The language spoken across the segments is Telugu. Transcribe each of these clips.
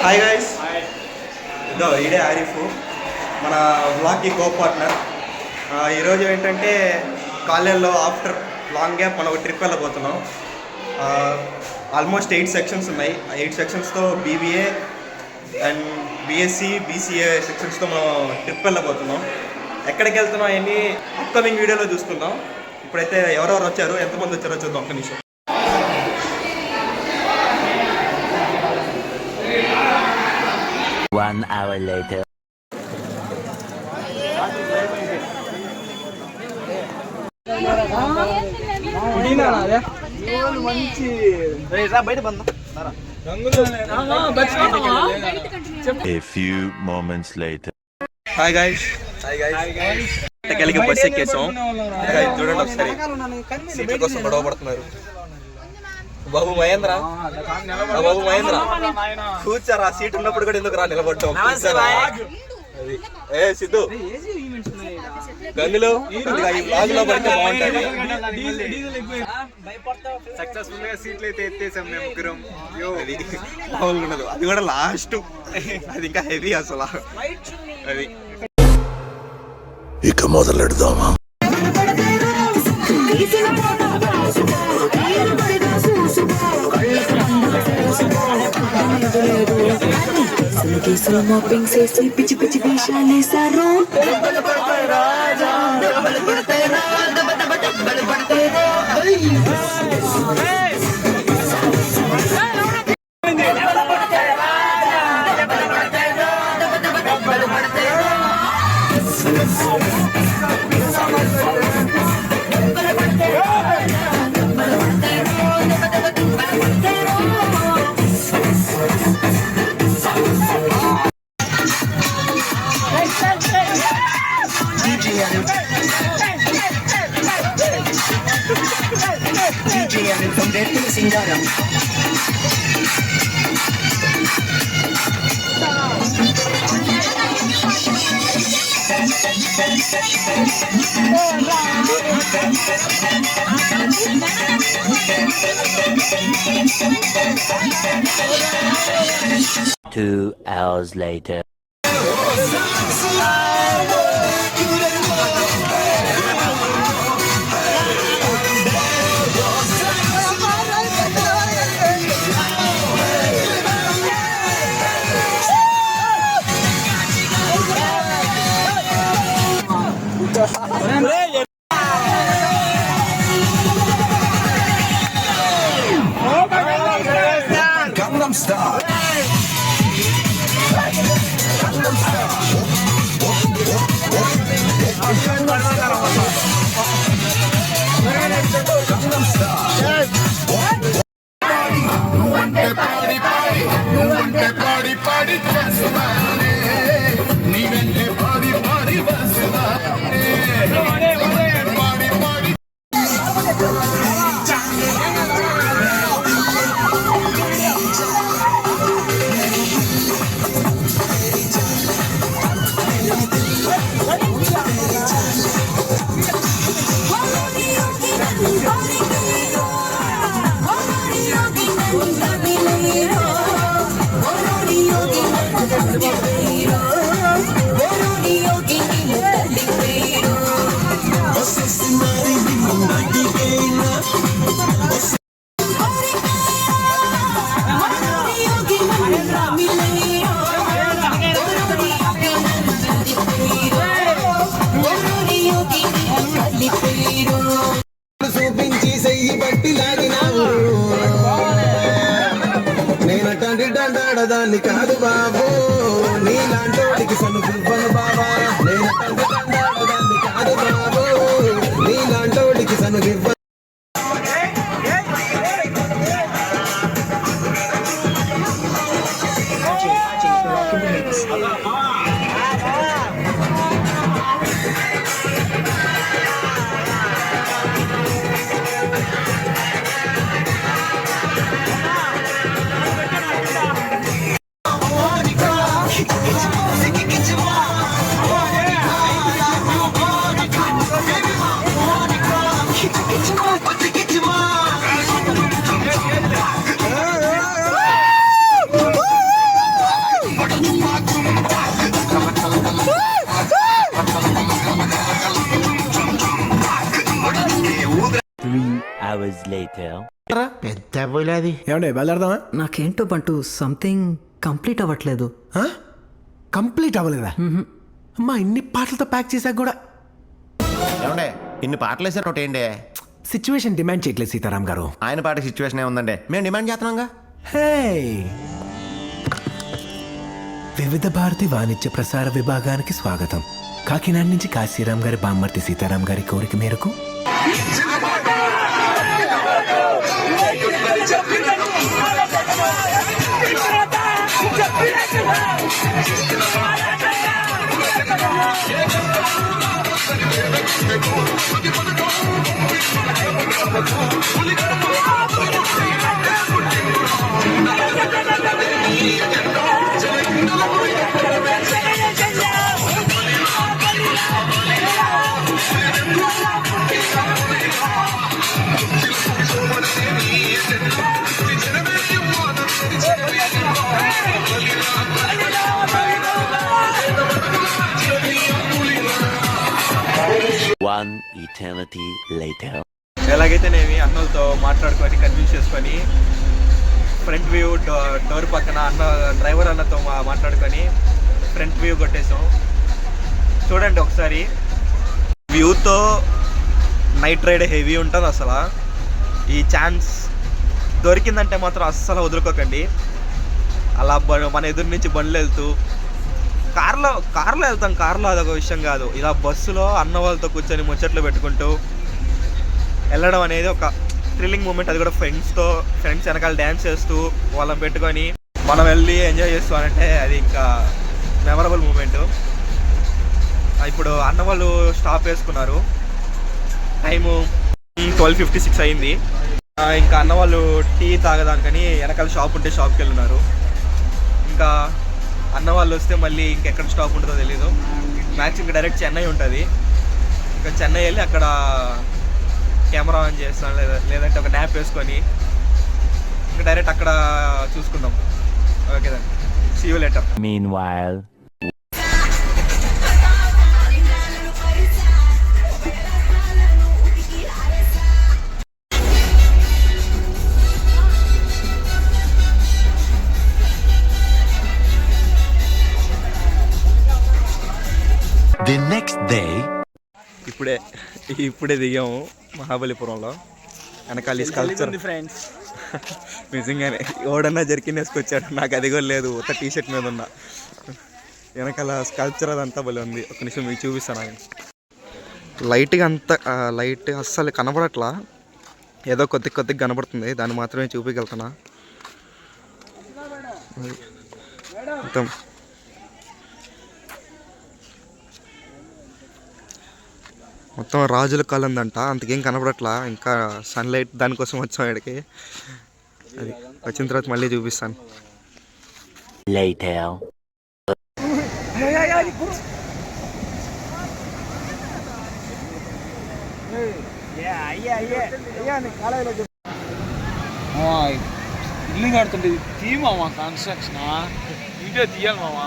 హాయ్ గైస్, ఇదో ఈడే ఆరిఫ్, మన వ్లాగ్కి కో పార్ట్నర్. ఈరోజు ఏంటంటే కాలేజ్లో ఆఫ్టర్ లాంగ్ గ్యాప్ మనం ఒక ట్రిప్ వెళ్ళబోతున్నాం. ఆల్మోస్ట్ 8 సెక్షన్స్ ఉన్నాయి. ఆ 8 సెక్షన్స్తో బీబీఏ అండ్ బీఎస్సీ బీసీఏ సెక్షన్స్తో మనం ట్రిప్ వెళ్ళబోతున్నాం. ఎక్కడికి వెళ్తున్నాం అవన్నీ అప్కమింగ్ వీడియోలో చూసుకుందాం. ఇప్పుడైతే ఎవరెవరు వచ్చారు, ఎంతమంది వచ్చారో చూద్దాం. ఒక్క నిమిషం. One hour later. A few moments later. Hi guys, కలిగి బస్ ఎక్కేసాం. చూడండి ఒకసారి, సీట్ల కోసం గొడవ పడుతున్నారు. బాబు మహేంద్ర, బాబు మహేంద్ర కూర్చారా? సీట్ ఉన్నప్పుడు కూడా ఎందుకు రా నిలబడ్డావు? ఏ సిద్ధు, గన్నులో ఈ బ్లాగ్ లో పడితే బాగుంటుంది. సక్సెస్ఫుల్ గా సీట్లు అయితే ఎత్తేసాం మేము ముగ్గురం. మామూలుగా ఉండదు, అది కూడా లాస్ట్. అది ఇంకా హెవీ అసలు. అది ఇక మొదలెడదామా? కేసులో మాపింగ్ చేసి పిచ్చి పిచ్చి వేషాలే సారు. సింగారం Two hours later. Gangnam Style. చూపించి చెయ్యి బట్టి లాగినావు. నేనటండి దండాడదాన్ని కాదు బాబు, నీలాంటోడికి సనుగువ్వను బాబా. నేనటండి దండాడదాన్ని కాదు బాబు, నీలాంటోడికి సనుగివ్వ. later. పెద్ద పోయిలేదు. ఏమంటే బయలుదేరదామా? నాకేంటో బంటూ సంథింగ్ కంప్లీట్ అవ్వట్లేదు. కంప్లీట్ అవ్వలేదా? అమ్మా ఇన్ని పాటలతో ప్యాక్ చేశాక కూడా ఏమండే ఇన్ని పాటలు వేసారు ఒకటి ఏంటి? సిచ్యువేషన్ డిమాండ్ చేయట్లేదు సీతారాం గారు. ఆయన పాట సిచ్యువేషన్ ఏముందండి, మేము డిమాండ్ చేస్తున్నాంగా. హే, వివిధ భారతి వాణిజ్య ప్రసార విభాగానికి స్వాగతం. కాకినాడ నుంచి కాశీరాం గారి బామ్మర్తి సీతారాం గారి కోరిక మేరకు One eternity later. ఎలాగైతేనేమి అన్నలతో మాట్లాడుకొని కన్విన్స్ చేసుకొని ఫ్రంట్ వ్యూ డోర్ పక్కన డ్రైవర్ అన్నతో మాట్లాడుకొని ఫ్రంట్ వ్యూ కొట్టేసాం. చూడండి ఒకసారి వ్యూతో నైట్ రైడ్ హెవీ ఉంటుంది. అసలు ఈ ఛాన్స్ దొరికిందంటే మాత్రం అస్సలు వదులుకోకండి. అలా మన ఎదురు నుంచి బండ్లు వెళ్తూ కార్లో వెళ్తాం. కార్లో అదొక విషయం కాదు, ఇలా బస్సులో అన్న వాళ్ళతో కూర్చొని ముచ్చట్లు పెట్టుకుంటూ వెళ్ళడం అనేది ఒక థ్రిల్లింగ్ మూమెంట్. అది కూడా ఫ్రెండ్స్ వెనకాల డ్యాన్స్ చేస్తూ వాళ్ళని పెట్టుకొని మనం వెళ్ళి ఎంజాయ్ చేస్తామంటే అది ఇంకా మెమరబుల్ మూమెంట్. ఇప్పుడు అన్న వాళ్ళు స్టాప్ వేసుకున్నారు. టైము 12:56 అయింది. ఇంకా అన్న వాళ్ళు టీ తాగదానికని వెనకాల షాప్ ఉంటే షాప్కి వెళ్ళున్నారు. ఇంకా అన్న వాళ్ళు వస్తే మళ్ళీ ఇంకెక్కడ స్టాప్ ఉంటుందో తెలీదు. మ్యాక్స్ ఇంకా డైరెక్ట్ చెన్నై ఉంటుంది. ఇంకా చెన్నై వెళ్ళి అక్కడ కెమెరా ఆన్ చేస్తాం, లేదంటే ఒక న్యాప్ వేసుకొని ఇంకా డైరెక్ట్ అక్కడ చూసుకుందాం. ఓకే దాన్ని see you later. Meanwhile. The next day. ఇప్పుడే దిగాము మహాబలిపురంలో. వెనకాల స్కల్ప్చర్ ఫ్రెండ్స్ నిజంగానే ఎవడన్నా జర్కిన్ వేసుకొచ్చాడు, నాకు అది కూడా లేదు, ఒక టీ షర్ట్ మీద ఉన్న. వెనకాల స్కల్ప్చర్ అదంతా భలే ఉంది. ఒక నిమిషం మీకు చూపిస్తాను. లైట్ అస్సలు కనబడట్లా, ఏదో కొద్దిగా కనబడుతుంది, దాన్ని మాత్రమే చూపించగలుగుతున్నా. మొత్తం మొత్తం రాజుల కాలం దంట, అంతకేం కనపడట్లా. ఇంకా సన్లైట్ దానికోసం వచ్చాం ఇక్కడికి. అది వచ్చిన తర్వాత మళ్ళీ చూపిస్తాను. Later. ఇల్లు కడుతుంటే తీయమా కన్స్ట్రక్షన్ వీడియో తీయాలి మామా.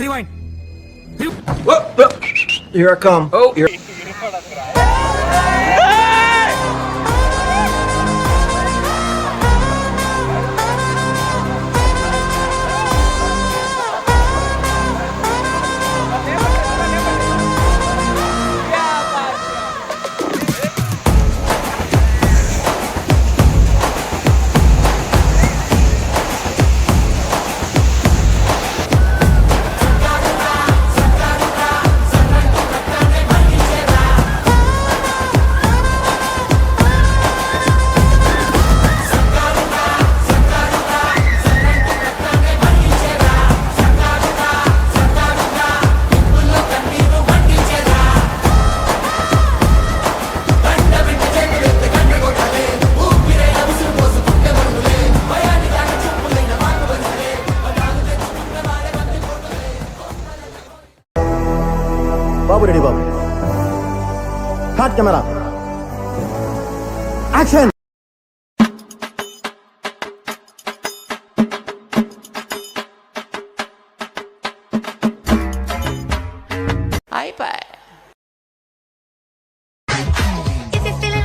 Rewind. Here I come. Oh, Babu ready Babu. Hot camera action. If you're feeling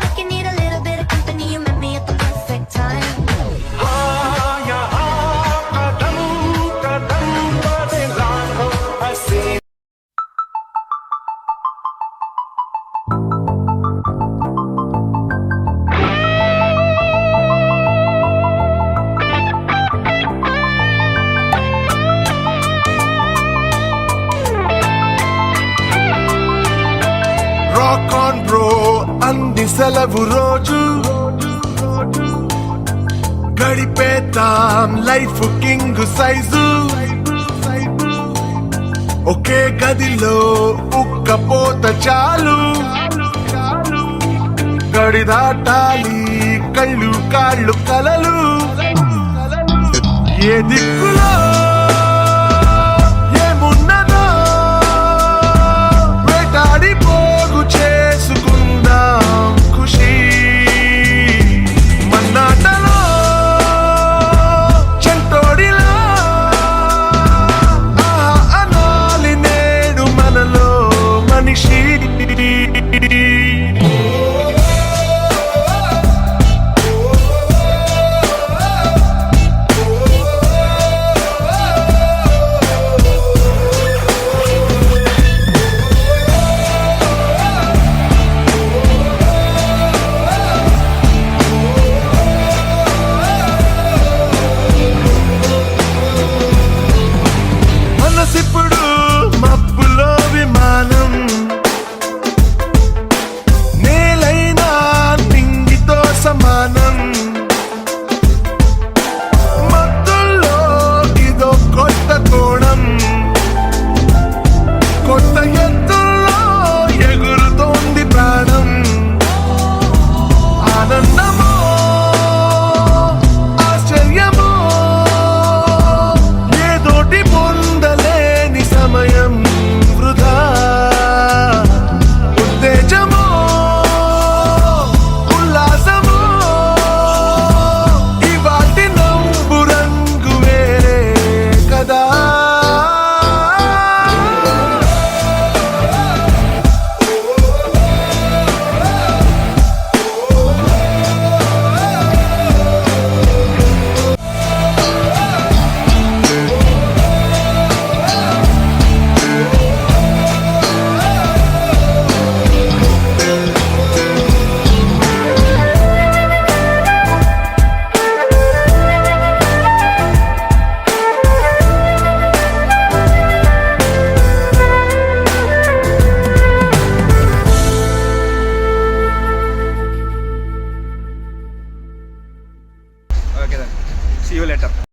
సెలవు రోజు గడిపేతాం లైఫ్ కింగ్ సైజు ఒకే గదిలో ఉక్కపోత చాలు గడి దాటాలి కళ్ళు కాళ్ళు కలలు ఏ దిక్కులో ఏమున్నదో వేటాడి పోగు చేసుకుందాం ఖుషి మన్నాటలో చెంటోడిలా ఆహా అనాలి నేడు మనలో మనిషి మనసిప్పుడు మబ్బులో విమానం నేలైనా నింగితో సమానం మత్తుల్లో ఇదో కొత్త కోణం కొత్త ఎత్తుల్లో ఎగురుతోంది ప్రాణం ఆనందమో ఆశ్చర్యమో ఏదోటి పొందలేని సమయం వృధా ఉత్తేజమో ఉల్లాసమో ఇవాటి నవ్వు రంగు వేరే కదా ఓకే సీ యూ లెటర్